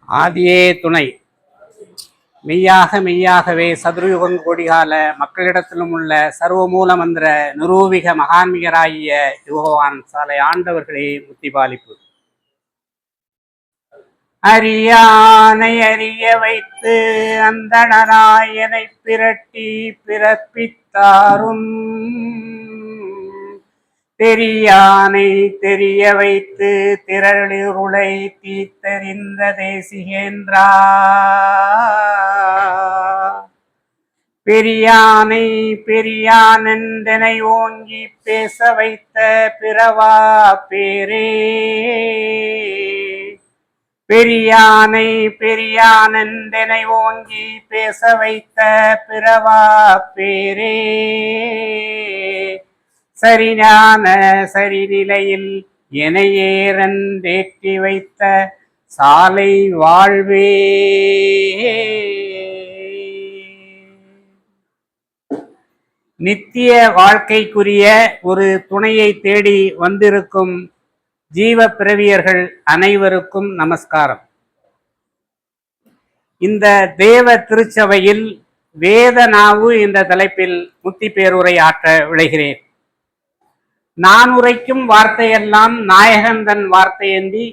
ஆதியே துணை. மெய்யாக மெய்யாகவே சதுரயுகங் கோடிகால மக்களிடத்திலும் உள்ள சர்வமூல மந்திர நிரூபிக மகான்மிகராகிய யுகவான் சாலை ஆண்டவர்களே முத்திபாலிப்பு. அறியானை அறிய வைத்து அந்தணராயனை பிரட்டி பிறப்பித்தாரும் தெரியானை தெரிய வைத்து திரளிருளை தீத்தறிந்த தேசிகேந்திரா பெரியானை பெரியானெந்தனை ஓங்கி பேச வைத்த பிறவா பேரே பெரியானை பெரியானெந்தனை ஓங்கி பேச வைத்த பிறவா பேரே சரிஞான சரிநிலையில் எனையேறந்தேற்றி வைத்த சாலை வாழ்வே. நித்திய வாழ்க்கைக்குரிய ஒரு துணையை தேடி வந்திருக்கும் ஜீவ பிறவியர்கள் அனைவருக்கும் நமஸ்காரம். இந்த தேவ திருச்சபையில் வேத நாவு என்ற தலைப்பில் முத்தி பேருரை ஆற்ற விளைகிறேன். நான் உரைக்கும் வார்த்தையெல்லாம் நாயகன் தன் வார்த்தையன்றி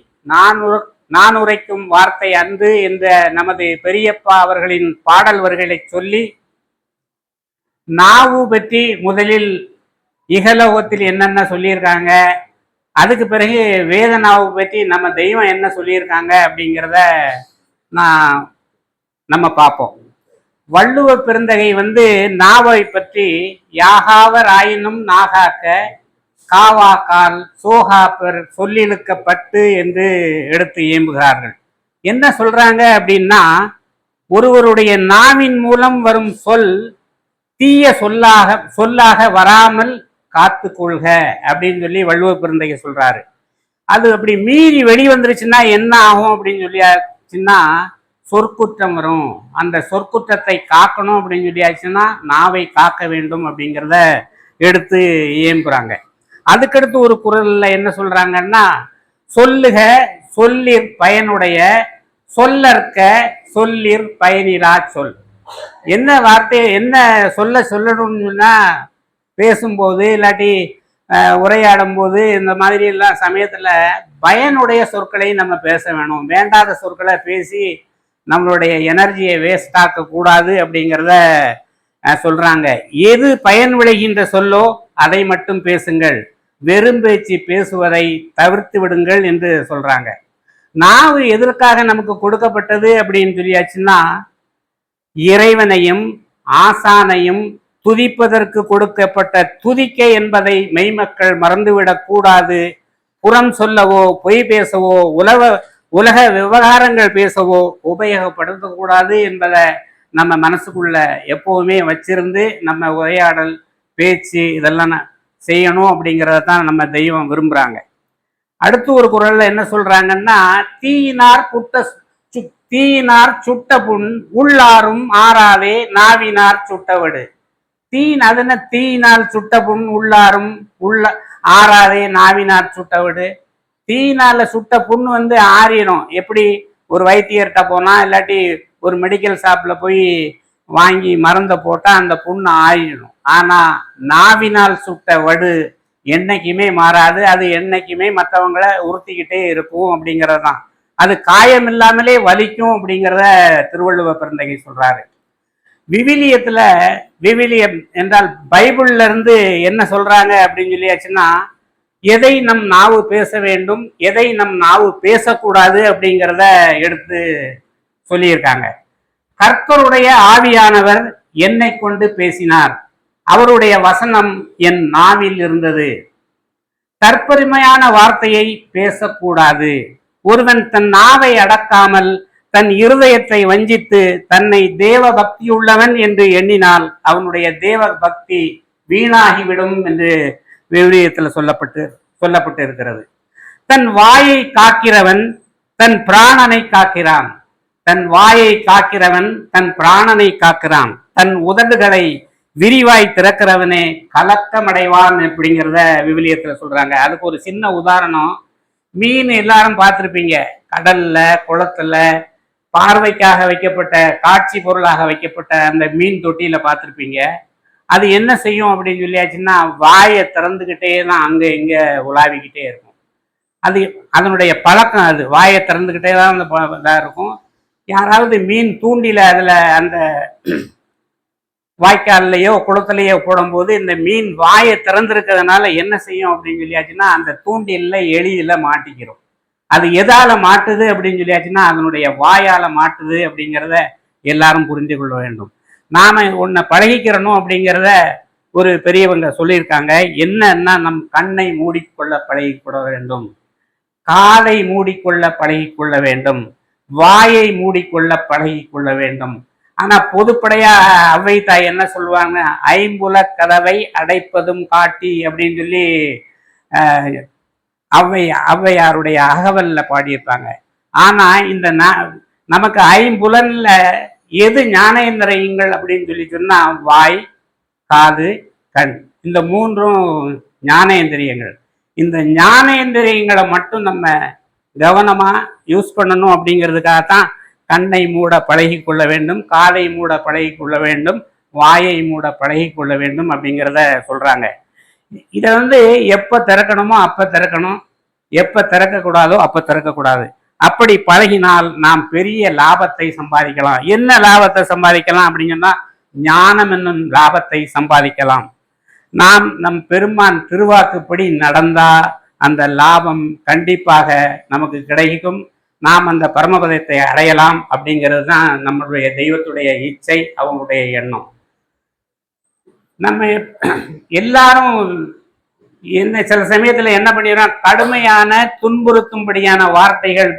நான் உரைக்கும் வார்த்தை அன்று என்ற நமது பெரியப்பா அவர்களின் பாடல் வரிகளை சொல்லி, நாவு பற்றி முதலில் இகலோகத்தில் என்னென்ன சொல்லியிருக்காங்க, அதுக்கு பிறகு வேத நாவு பற்றி நம்ம தெய்வம் என்ன சொல்லியிருக்காங்க அப்படிங்கிறத நம்ம பார்ப்போம். வள்ளுவ பெருந்தகை நாவை பற்றி யாகாவர் ஆயினும் நாகாக்க காவாக்கால் சோகாப்பர் சொல்லிழுக்கப்பட்டு என்று எடுத்து இயம்புகிறார்கள். என்ன சொல்றாங்க அப்படின்னா, ஒருவருடைய நாவின் மூலம் வரும் சொல் தீய சொல்லாக வராமல் காத்து கொள்க அப்படின்னு சொல்லி வள்ளுவ பெருந்தகை சொல்றாரு. அது அப்படி மீறி வெளிவந்துருச்சுன்னா என்ன ஆகும் அப்படின்னு சொல்லியாச்சுன்னா சொற்குற்றம் வரும். அந்த சொற்குற்றத்தை காக்கணும் அப்படின்னு சொல்லியாச்சுன்னா நாவை காக்க வேண்டும் அப்படிங்கிறத எடுத்து இயம்புறாங்க. அதுக்கடுத்து ஒரு குறள்ல என்ன சொல்றாங்கன்னா, சொல்லுக சொல்லிற் பயனுடைய சொல்லற்க சொல்லிற் பயனிலா சொல். என்ன வார்த்தையை என்ன சொல்லணும்னா பேசும்போது இல்லாட்டி உரையாடும் போது இந்த மாதிரி எல்லாம் சமயத்துல பயனுடைய சொற்களை நம்ம பேச வேணும். வேண்டாத சொற்களை பேசி நம்மளுடைய எனர்ஜியை வேஸ்ட் ஆக்க கூடாது அப்படிங்கிறத சொல்றாங்க. எது பயன் விளைகின்ற சொல்லோ அதை மட்டும் பேசுங்கள், வெறும் பேச்சு பேசுவதை தவிர்த்து விடுங்கள் என்று சொல்றாங்க. நாவு எதற்காக நமக்கு கொடுக்கப்பட்டது அப்படின்னு சொல்லியாச்சுன்னா, இறைவனையும் ஆசானையும் துதிப்பதற்கு கொடுக்கப்பட்ட துதிக்கை என்பதை மெய்மக்கள் மறந்துவிடக் கூடாது. புறம் சொல்லவோ பொய் பேசவோ உலக விவகாரங்கள் பேசவோ உபயோகப்படுத்தக்கூடாது என்பதை நம்ம மனசுக்குள்ள எப்பவுமே வச்சிருந்து நம்ம உரையாடல் பேச்சு இதெல்லாம் செய்யணும் அப்படிங்கிறத தான் நம்ம தெய்வம் விரும்புறாங்க. அடுத்து ஒரு குறள்ல என்ன சொல்றாங்கன்னா, தீயினார் சுட்ட புண் உள்ளாரும் ஆறாதே நாவினார் சுட்டவடு. அதென்ன தீயினால் சுட்ட புண் உள்ளாரும் ஆறாதே நாவினார் சுட்டவடு. தீயினால சுட்ட புண் ஆறிடும். எப்படி ஒரு வைத்தியர்கிட்ட போனா இல்லாட்டி ஒரு மெடிக்கல் ஷாப்ல போய் வாங்கி மருந்த போட்டா அந்த புண்ணு ஆறிடும். ஆனா நாவினால் சுட்ட வடு என்னைக்குமே மாறாது. அது என்னைக்குமே மற்றவங்களை உறுத்திக்கிட்டே இருக்கும் அப்படிங்கிறது தான். அது காயம் இல்லாமலே வலிக்கும் அப்படிங்கிறத திருவள்ளுவ பெருந்தகை சொல்றாரு. விவிலியம் என்றால் பைபிள்ல இருந்து என்ன சொல்றாங்க அப்படின்னு சொல்லியாச்சுன்னா, எதை நம் நாவு பேச வேண்டும், எதை நம் நாவு பேசக்கூடாது அப்படிங்கிறத எடுத்து சொல்லியிருக்காங்க. கர்த்தருடைய ஆவியானவர் என்னை கொண்டு பேசினார், அவருடைய வசனம் என் நாவில் இருந்தது. தற்பெருமையான வார்த்தையை பேசக்கூடாது. ஒருவன் தன் நாவை அடக்காமல் தன் இருதயத்தை வஞ்சித்து தன்னை தேவ பக்தியுள்ளவன் என்று எண்ணினால் அவனுடைய தேவ பக்தி வீணாகிவிடும் என்று விவிலியத்தில் சொல்லப்பட்டு இருக்கிறது. தன் வாயை காக்கிறவன் தன் பிராணனை காக்கிறான். தன் வாயை காக்கிறவன் தன் பிராணனை காக்கிறான். தன் உதடுகளை விரிவாய் திறக்கிறவனே கலக்கமடைவான் அப்படிங்கிறத விவிலியத்துல சொல்றாங்க. அதுக்கு ஒரு சின்ன உதாரணம், மீன் எல்லாரும் பார்த்துருப்பீங்க. கடல்ல குளத்துல பார்வைக்காக வைக்கப்பட்ட காட்சி பொருளாக வைக்கப்பட்ட அந்த மீன் தொட்டியில பார்த்துருப்பீங்க. அது என்ன செய்யும் அப்படின்னு சொல்லியாச்சுன்னா, வாயை திறந்துக்கிட்டே தான் அங்க இங்க உலாவிக்கிட்டே இருக்கும். அது அதனுடைய பழக்கம். அது வாயை திறந்துக்கிட்டே தான் அந்த இதாக இருக்கும். யாராவது மீன் தூண்டில அதுல அந்த வாய்க்கால்லையோ குளத்துலையோ போடும்போது இந்த மீன் வாயை திறந்திருக்கிறதுனால என்ன செய்யும் அப்படின்னு சொல்லியாச்சுன்னா, அந்த தூண்டில்ல எளிதில் மாட்டிக்கிறோம். அது எதால மாட்டுது அப்படின்னு சொல்லியாச்சுன்னா, அதனுடைய வாயால மாட்டுது அப்படிங்கிறத எல்லாரும் புரிந்து கொள்ள வேண்டும். நாம உன்னை பழகிக்கிறணும் அப்படிங்கிறத ஒரு பெரியவங்க சொல்லியிருக்காங்க. என்னன்னா, நம் கண்ணை மூடிக்கொள்ள பழகிக்கொள்ள வேண்டும், காதை மூடிக்கொள்ள பழகிக்கொள்ள வேண்டும், வாயை மூடிக்கொள்ள பழகிக்கொள்ள வேண்டும். ஆனா பொதுப்படையா அவ்வை தாய் என்ன சொல்லுவாங்க, ஐம்புல கதவை அடைப்பதும் காட்டி அப்படின்னு சொல்லி ஔவையாருடைய அகவல்ல பாடியிருப்பாங்க. ஆனா இந்த நமக்கு ஐம்புலன்ல எது ஞானேந்திரியங்கள் அப்படின்னு சொல்லி சொன்னா, வாய், காது, கண், இந்த மூன்றும் ஞானேந்திரியங்கள். இந்த ஞானேந்திரியங்களை மட்டும் நம்ம கவனமா யூஸ் பண்ணணும் அப்படிங்கிறதுக்காகத்தான் கண்ணை மூட பழகி கொள்ள வேண்டும், காதை மூட பழகி கொள்ள வேண்டும், வாயை மூட பழகி கொள்ள வேண்டும் அப்படிங்கிறத சொல்றாங்க. இதை எப்ப திறக்கணுமோ அப்ப திறக்கணும், எப்ப திறக்கக்கூடாதோ அப்ப திறக்கக்கூடாது. அப்படி பழகினால் நாம் பெரிய லாபத்தை சம்பாதிக்கலாம். என்ன லாபத்தை சம்பாதிக்கலாம் அப்படின்னு சொன்னா, ஞானம் என்னும் லாபத்தை சம்பாதிக்கலாம். நாம் நம் பெருமான் திருவாக்குப்படி நடந்தா அந்த லாபம் கண்டிப்பாக நமக்கு கிடைக்கும். நாம் அந்த பரமபதத்தை அடையலாம் அப்படிங்கிறது தான் நம்மளுடைய தெய்வத்துடைய இச்சை, அவங்களுடைய எண்ணம். நம்ம எல்லாரும் என்ன சில சமயத்துல என்ன பண்ணிடுறோம், கடுமையான துன்புறுத்தும்படியான வார்த்தைகள்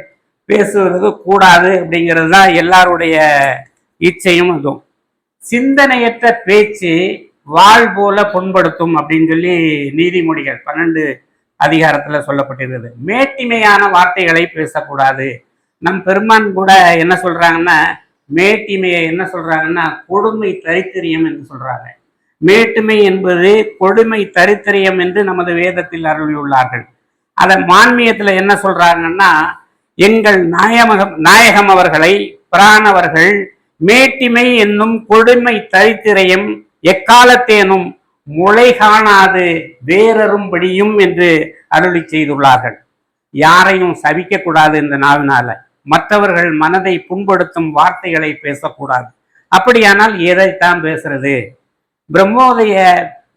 பேசுவது கூடாது அப்படிங்கிறது தான் எல்லாருடைய இச்சையும். இதுவும் சிந்தனையற்ற பேச்சு வாழ் போல புண்படுத்தும் அப்படின்னு சொல்லி நீதிமொழிகள் 12 அதிகாரத்துல சொல்லப்பட்டிருக்கிறது. மேட்டிமையான வார்த்தைகளை பேசக்கூடாது. நம் பெருமான் கூட என்ன சொல்றாங்கன்னா, மேட்டிமையை என்ன சொல்றாங்கன்னா கொடுமை தரித்திரியம் என்று சொல்றாங்க. மேட்டுமை என்பது கொடுமை தரித்திரியம் என்று நமது வேதத்தில் அருளியுள்ளார்கள். அதை மான்மியத்துல என்ன சொல்றாங்கன்னா, எங்கள் நாயகம் அவர்களை பிரானவர்கள் மேட்டிமை என்னும் கொடுமை தரித்திரையும் எக்காலத்தேனும் முளை காணாது வேறறும்படியும் என்று அருளி செய்துள்ளார்கள். யாரையும் சபிக்க கூடாது இந்த நாவினால, மற்றவர்கள் மனதை புண்படுத்தும் வார்த்தைகளை பேசக்கூடாது. அப்படியானால் எதைத்தான் பேசுறது? பிரம்மோதய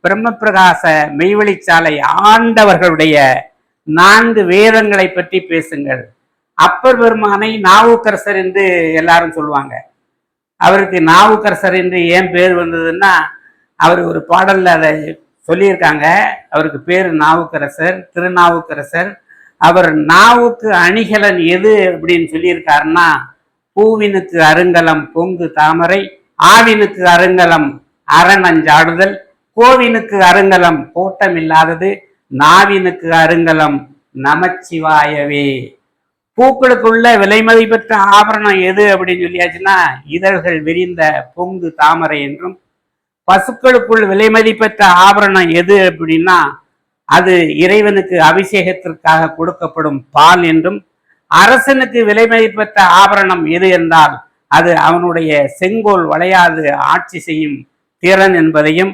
பிரம்ம பிரகாச மெய்வெளிச்சாலை ஆண்டவர்களுடைய 4 வேதங்களை பற்றி பேசுங்கள். அப்பர் பெருமானை நாவுக்கரசர் என்று எல்லாரும் சொல்லுவாங்க. அவருக்கு நாவுக்கரசர் என்று ஏன் பேர் வந்ததுன்னா, அவர் ஒரு பாடல்ல அதை சொல்லியிருக்காங்க. அவருக்கு பேர் நாவுக்கரசர், திருநாவுக்கரசர். அவர் நாவுக்கு அணிகலன் எது அப்படின்னு சொல்லியிருக்காருன்னா, பூவினுக்கு அருங்கலம் பொங்கு தாமரை, ஆவினுக்கு அருங்கலம் அரணஞ்சாடுதல், கோவினுக்கு அருங்கலம் கோட்டமில்லாதது, நாவினுக்கு அருங்கலம் நமச்சிவாயவே. பூக்களுக்குள்ள விலை மதிப்பற்ற ஆபரணம் எது அப்படின்னு சொல்லியாச்சுன்னா, இதழ்கள் விரிந்த பொங்கு தாமரை என்றும், பசுக்களுக்குள் விலை மதிப்பற்ற ஆபரணம் எது அப்படின்னா அது இறைவனுக்கு அபிஷேகத்திற்காக கொடுக்கப்படும் பால் என்றும், அரசனுக்கு விலை மதிப்பற்ற ஆபரணம் எது என்றால் அது அவனுடைய செங்கோல் வளையாது ஆட்சி செய்யும் திறன் என்பதையும்,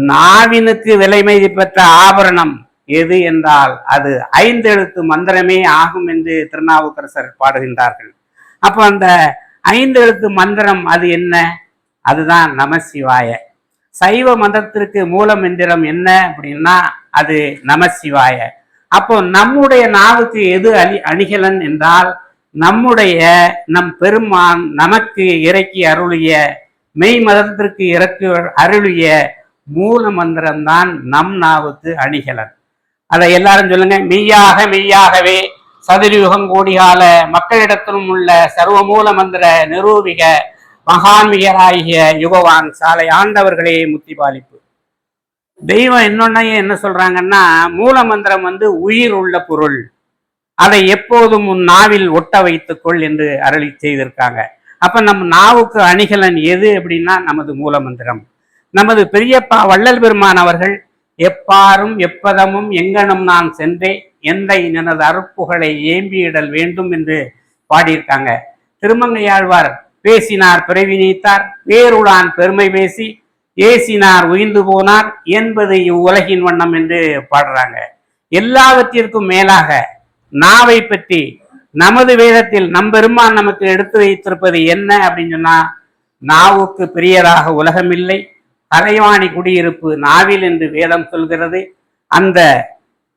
நாவினுக்கு விலை மதிப்பற்ற ஆபரணம் எது என்றால் அது 5 எழுத்து மந்திரமே ஆகும் என்று திருநாவுக்கரசர் பாடுகின்றார்கள். அப்போ அந்த 5 எழுத்து மந்திரம் அது என்ன? அதுதான் நமசிவாய. சைவ மதத்திற்கு மூல மந்திரம் என்ன அப்படின்னா அது நமசிவாய. அப்போ நம்முடைய நாவுக்கு எது அணிகலன் என்றால், நம் பெருமான் நமக்கு இறக்கி அருளிய, மெய் மதத்திற்கு இறக்கி அருளிய மூல மந்திரம்தான் நம் நாவுக்கு அணிகலன். அதை எல்லாரும் சொல்லுங்க. மெய்யாகவே சதுர்யுகம் கோடிகால மக்களிடத்திலும் உள்ள சர்வமூல மந்திர நிரூபிக மகான்மிகராகிய யுகவான் சாலை ஆண்டவர்களே முத்தி பாலிப்பு. தெய்வம் இன்னொன்னையும் என்ன சொல்றாங்கன்னா, மூல மந்திரம் உயிர் உள்ள பொருள், அதை எப்போதும் உன் நாவில் ஒட்ட வைத்துக்கொள் என்று அருளி செய்திருக்காங்க. அப்ப நம் நாவுக்கு அணிகலன் எது அப்படின்னா நமது மூல மந்திரம். நமது பெரியப்பா வள்ளல் பெருமான் அவர்கள் எப்பாரும் எப்பதமும் எங்கனும் நான் சென்றே எந்தை எனது அருப்புகளை ஏம்பியிடல் வேண்டும் என்று பாடியிருக்காங்க. திருமங்கையாழ்வார் பேசினார் பிறவி நீத்தார், வேருளான் பெருமை பேசி ஏசினார் உயிர்ந்து போனார் என்பது இவ்வுலகின் வண்ணம் என்று பாடுறாங்க. எல்லாவற்றிற்கும் மேலாக நாவை பற்றி நமது வேதத்தில் நம்பெருமான் நமக்கு எடுத்து வைத்திருப்பது என்ன அப்படின்னு சொன்னா, நாவுக்கு பிரியராக உலகமில்லை, கலைவாணி குடியிருப்பு நாவில் என்று வேதம் சொல்கிறது. அந்த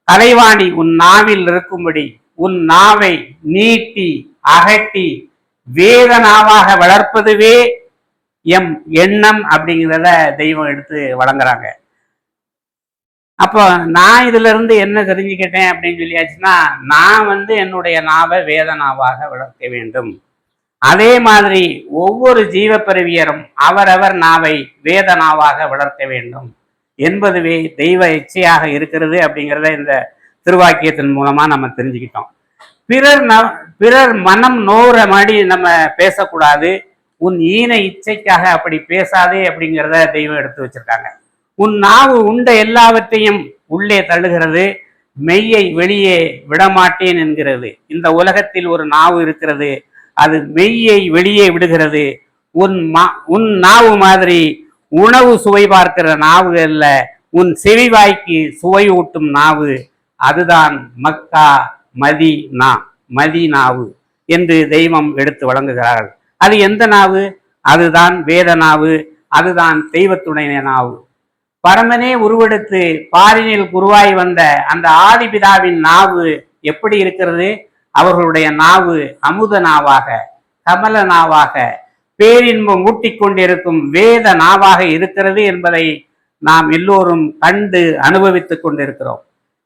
கலைவாணி உன் நாவில் இருக்கும்படி உன் நாவை நீட்டி அகட்டி வேத நாவாக வளர்ப்பதுவே எம் எண்ணம் அப்படிங்கிறத தெய்வம் எடுத்து வழங்குறாங்க. அப்போ நான் இதுல இருந்து என்ன தெரிஞ்சுக்கிட்டேன் அப்படின்னு சொல்லியாச்சுன்னா, நான் என்னுடைய நாவை வேத நாவாக வளர்க்க வேண்டும். அதே மாதிரி ஒவ்வொரு ஜீவப்பிறவியரும் அவரவர் நாவை வேத நாவாக வளர்க்க வேண்டும் என்பதுவே தெய்வ இச்சையாக இருக்கிறது அப்படிங்கிறத இந்த திருவாக்கியத்தின் மூலமா நம்ம தெரிஞ்சுக்கிட்டோம். பிறர் மனம் நோற மாதிரி நம்ம பேசக்கூடாது. உன் ஈன இச்சைக்காக அப்படி பேசாதே அப்படிங்கிறத தெய்வம் எடுத்து வச்சிருக்காங்க. உன் நாவு உண்ட எல்லாவற்றையும் உள்ளே தள்ளுகிறது, மெய்யை வெளியே விடமாட்டேன் என்கிறது. இந்த உலகத்தில் ஒரு நாவு இருக்கிறது, அது மெய்யை வெளியே விடுகிறது. உன் நாவு மாதிரி உணவு சுவை பார்க்கிற நாவு அல்ல, உன் செவிவாய்க்கு சுவை ஊட்டும் நாவு. அதுதான் மக்கா மதி நாவு என்று தெய்வம் எடுத்து வழங்குகிறார்கள். அது எந்த நாவு? அதுதான் வேத நாவு, அதுதான் தெய்வத்துடைய நாவு. பரமனே உருவெடுத்து பாரினில் குருவாய் வந்த அந்த ஆதிபிதாவின் நாவு எப்படி இருக்கிறது? அவர்களுடைய நாவு அமுத நாவாக, கமல நாவாக, பேரின்பம் ஊட்டிக் கொண்டிருக்கும் வேத நாவாக இருக்கிறது என்பதை நாம் எல்லோரும் கண்டு அனுபவித்துக் கொண்டிருக்கிறோம்.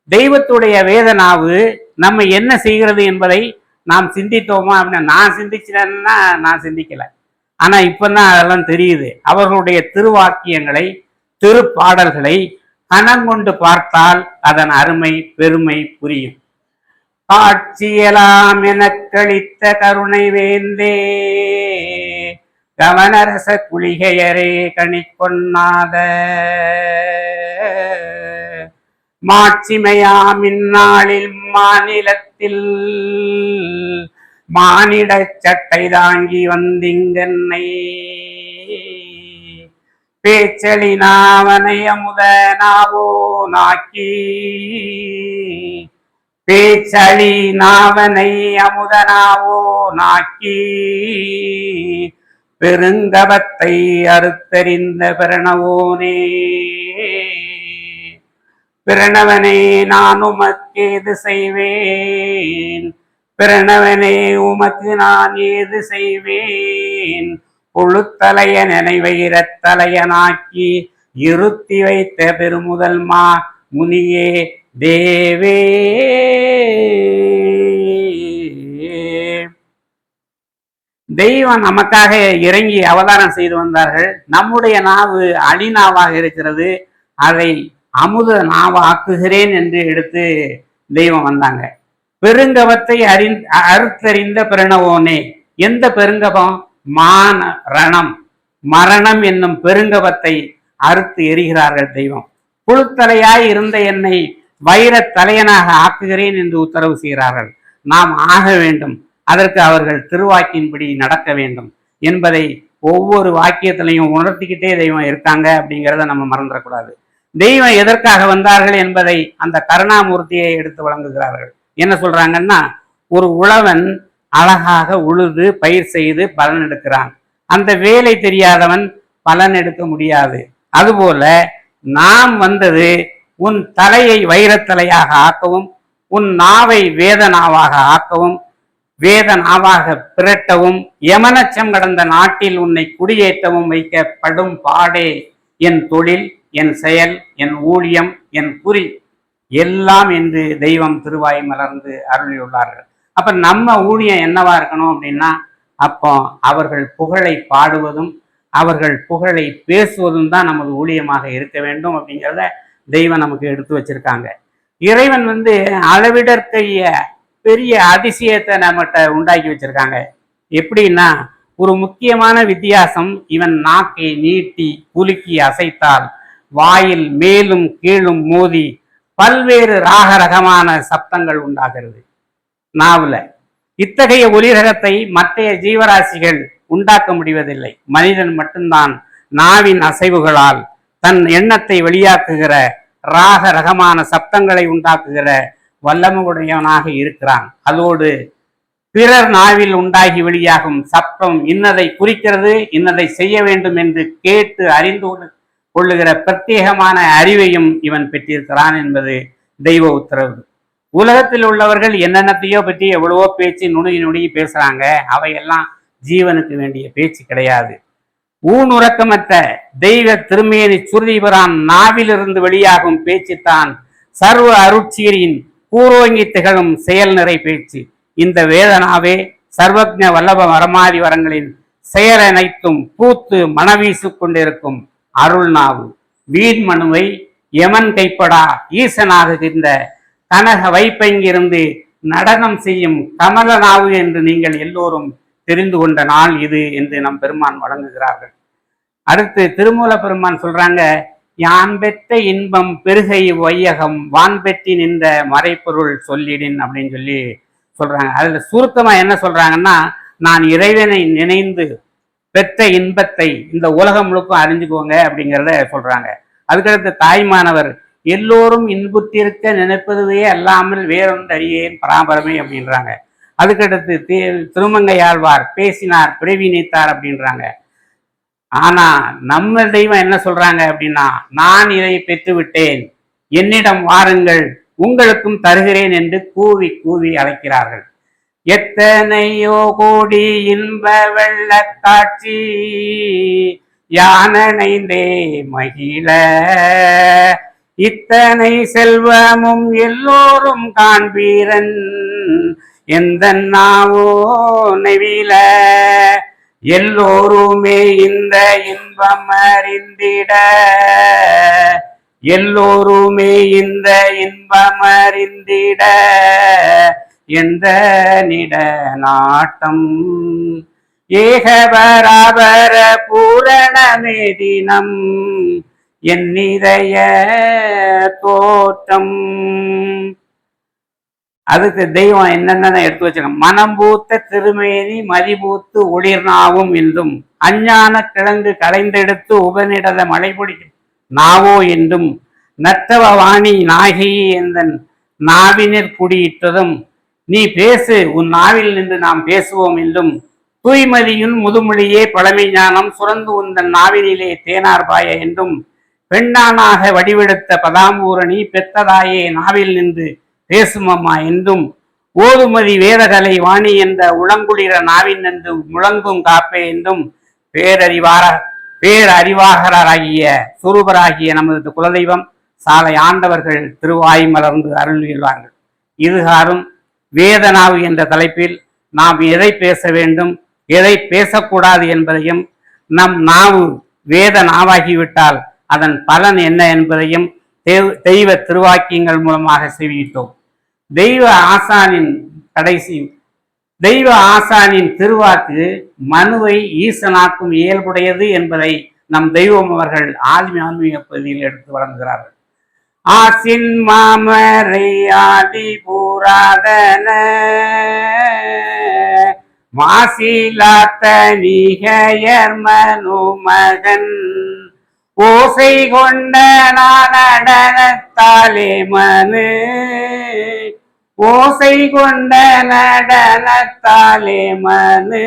தெய்வத்துடைய வேத நாவு நம்ம என்ன செய்கிறது என்பதை நாம் சிந்தித்தோமா அப்படின்னா, நான் சிந்திச்சேன்னா நான் சிந்திக்கல, ஆனா இப்பதான் அதெல்லாம் தெரியுது. அவர்களுடைய திருவாக்கியங்களை திருப்பாடல்களை கணங்கொண்டு பார்த்தால் அதன் அருமை பெருமை புரியும். காட்சியலாம் எனக்களித்த கருணை வேந்தே, கவனரச குளிகையரே கணிக்கொண்ணாத மாட்சிமையாம் இந்நாளில் மாநிலத்தில் மானிட சட்டை தாங்கி வந்திங்கன்னை பேச்சலி நாவனை அமுத நாவோ நாக்கி, பேச்சலி நாவனை அமுத நாவோ நாக்கி, பெருங்கபத்தை அறுத்தறிந்த பிரணவோனே, பிரணவனே நான் உமக்கு ஏது செய்வேன், பிரணவனே உமக்கு நான் ஏது செய்வேன், புழுத்தலைய நினைவைரத்தலையனாக்கி இருத்தி வைத்த பெருமுதல்மா முனியே தேவே. தெய்வம் நமக்காக இறங்கி அவதாரம் செய்து வந்தார்கள். நம்முடைய நாவு அழிநாவாக இருக்கிறது, அதை அமுத நாவாக்குகிறேன் என்று எடுத்து தெய்வம் வந்தாங்க. பெருங்கவத்தை அறுத்தறிந்த பிரணவோனே. எந்த பெருங்கவம்? மரணம் என்னும் பெருங்கவத்தை அறுத்து எரிகிறார்கள் தெய்வம். புழுத்தலையாய் இருந்த என்னை வைர தலையனாக ஆக்குகிறேன் என்று உத்தரவு செய்கிறார்கள். நாம் ஆக வேண்டும், அதற்கு அவர்கள் திருவாக்கின்படி நடக்க வேண்டும் என்பதை ஒவ்வொரு வாக்கியத்திலையும் உணர்த்திக்கிட்டே தெய்வம் இருக்காங்க அப்படிங்கிறத நம்ம மறந்துடக்கூடாது. தெய்வம் எதற்காக வந்தார்கள் என்பதை அந்த கருணாமூர்த்தியை எடுத்து வழங்குகிறார்கள். என்ன சொல்றாங்கன்னா, ஒரு உழவன் அழகாக உழுது பயிர் செய்து பலன் எடுக்கிறான். அந்த வேலை தெரியாதவன் பலன் எடுக்க முடியாது. அதுபோல நாம் வந்தது உன் தலையை வைரத்தலையாக ஆக்கவும், உன் நாவை வேத நாவாக ஆக்கவும், வேத நாவாக பிரட்டவும், யமனச்சம் கடந்த நாட்டில் உன்னை குடியேற்றவும் வைக்கப்படும் பாடே என் தொழில், என் செயல், என் ஊழியம், என் குறி எல்லாம் என்று தெய்வம் திருவாய் மலர்ந்து அருளியுள்ளார்கள். அப்ப நம்ம ஊழியம் என்னவா இருக்கணும் அப்படின்னா, அப்போ அவர்கள் புகழை பாடுவதும் அவர்கள் புகழை பேசுவதும் தான் நமது ஊழியமாக இருக்க வேண்டும் அப்படிங்கிறத தெய்வம் நமக்கு எடுத்து வச்சிருக்காங்க. இறைவன் அளவிடற்கரிய பெரிய அதிசயத்தை நம்மகிட்ட உண்டாக்கி வச்சிருக்காங்க. எப்படின்னா, ஒரு முக்கியமான வித்தியாசம், இவன் நாக்கை நீட்டி குலுக்கி அசைத்தால் வாயில் மேலும் கீழும் மோதி பல்வேறு ராகரகமான சப்தங்கள் உண்டாகிறது நாவுல. இத்தகைய ஒலிரகத்தை மற்ற ஜீவராசிகள் உண்டாக்க முடிவதில்லை. மனிதன் மட்டும்தான் நாவின் அசைவுகளால் தன் எண்ணத்தை வெளியாக்குகிற ராக ரகமான சப்தங்களை உண்டாக்குகிற வல்லமுடையவனாக இருக்கிறான். அதோடு பிறர் நாவில் உண்டாகி வெளியாகும் சப்தம் இன்னதை குறிக்கிறது, இன்னதை செய்ய வேண்டும் என்று கேட்டு அறிந்து கொள்ளுகிற பிரத்யேகமான அறிவையும் இவன் பெற்றிருக்கிறான் என்பது தெய்வ உத்தரவு. உலகத்தில் உள்ளவர்கள் என்னென்னத்தையோ பற்றி எவ்வளவோ பேச்சு நுணுகி பேசுறாங்க. அவையெல்லாம் ஜீவனுக்கு வேண்டிய பேச்சு கிடையாது. ஊனுறக்கமற்ற தெய்வ திருமேனி சுருதிபுரான் நாவிலிருந்து வெளியாகும் பேச்சுத்தான் சர்வ அருட்சீரின் கூரோங்கி திகழும் செயல் நிறை பேச்சு. இந்த வேதனாவே சர்வஜ வல்லப வரமாதி வரங்களின் செயலனைத்தும் பூத்து மனவீசு கொண்டிருக்கும் அருள் நாவு. வீண் மனுவை யமன் கைப்படா ஈசனாகுகின்ற கனக வைப்பங்கிருந்து நடனம் செய்யும் கமல நாவு என்று நீங்கள் எல்லோரும் தெரிந்து கொண்ட நாள் இது என்று நம் பெருமான் வழங்குகிறார்கள். அடுத்து திருமூல பெருமான் சொல்றாங்க, யான் பெற்ற இன்பம் பெருகை வையகம் வான் பெற்றி நின்ற மறைப்பொருள் சொல்லிடின் அப்படின்னு சொல்லி சொல்றாங்க. அதுல சுருக்கமா என்ன சொல்றாங்கன்னா, நான் இறைவனை நினைந்து பெற்ற இன்பத்தை இந்த உலகம் முழுக்க அறிஞ்சுக்கோங்க அப்படிங்கிறத சொல்றாங்க. அதுக்கடுத்து தாய்மானவர் எல்லோரும் இன்புற்றிருக்க நினைப்பதுவே அல்லாமல் வேறொன்று அறியேன் பராபரமே அப்படின்றாங்க. அதுக்கடுத்து திருமங்கையாழ்வார் பேசினார் பிறவி நீத்தார் அப்படின்றாங்க. ஆனா நம்ம தெய்வம் என்ன சொல்றாங்க அப்படின்னா, நான் இதை பெற்று விட்டேன், என்னிடம் வாருங்கள், உங்களுக்கும் தருகிறேன் என்று கூவி கூவி அழைக்கிறார்கள். எத்தனையோ கோடி இன்ப வெள்ள காட்சி யானைந்தே மகிழ இத்தனை செல்வமும் எல்லோரும் காண்பீரன் எந்த நாவோ நெவில எல்லோருமே இந்த இன்பம் அறிந்திட எல்லோருமே இந்த இன்பம் அறிந்திட எந்த நிட நாட்டம் ஏகபராபர பூரணமே தினம் என் இதய தோற்றம். அதுக்கு தெய்வம் என்னென்ன எடுத்து வச்சிருக்க, மனம் பூத்த திருமேனி மதிபூத்து ஒளிர்நாவும் என்றும் அஞ்ஞான கிழங்கு களைந்தெடுத்து உபநிடத மழைபொடிக்கும் நாவோ என்றும் நற்றவ வாணி நாகி எந்தன் நாவினிற் குடியிட்டதும் நீ பேசு உன் நாவில் நின்று நாம் பேசுவோம் என்றும் தூய்மதியின் முதுமொழியே பழமை ஞானம் சுரந்து உந்தன் நாவினிலே தேனார்பாய என்றும் பெண்ணானாக வடிவெடுத்த பதாம்பூரணி பெத்ததாயே நாவில் நின்று பேசுமம்மா என்றும் ஓதுமதி வேதகலை வாணி என்ற உளங்குளிர நாவின் என்று முழங்கும் காப்பே என்றும் பேரறிவாகராகிய சுரூபராகிய நமது குலதெய்வம் சாலை ஆண்டவர்கள் திருவாய் மலர்ந்து அருள்வார்கள். இதுகாரும் வேதனாவு என்ற தலைப்பில் நாம் எதை பேச வேண்டும், எதை பேசக்கூடாது என்பதையும், நம் நாவு வேத நாவாகிவிட்டால் அதன் பலன் என்ன என்பதையும் தெய்வ திருவாக்கியங்கள் மூலமாக செவியிட்டோம். தெய்வ ஆசானின் திருவாக்கு மனுவை ஈசனாக்கும் இயல்புடையது என்பதை நம் தெய்வம் அவர்கள் ஆன்மீக பகுதியில் எடுத்து வழங்குகிறார்கள். ஆசின் மாமரை ஆதி பூராதன மாசிலாத்த நீகையர் மனுமகன் ஓசை கொண்ட நடனத்தாலே மனு ஓசை கொண்ட நடனத்தாலே மனு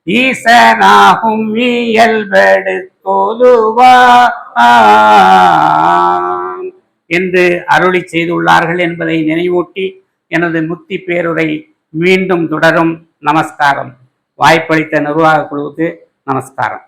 ஈசனாகும் இயல்பெடுத்தோதுவா என்று அருளி செய்துள்ளார்கள் என்பதை நினைவூட்டி எனது முக்தி பேருரை மீண்டும் தொடரும். நமஸ்காரம். வாய்ப்பளித்த நிர்வாக குழுவுக்கு நமஸ்காரம்.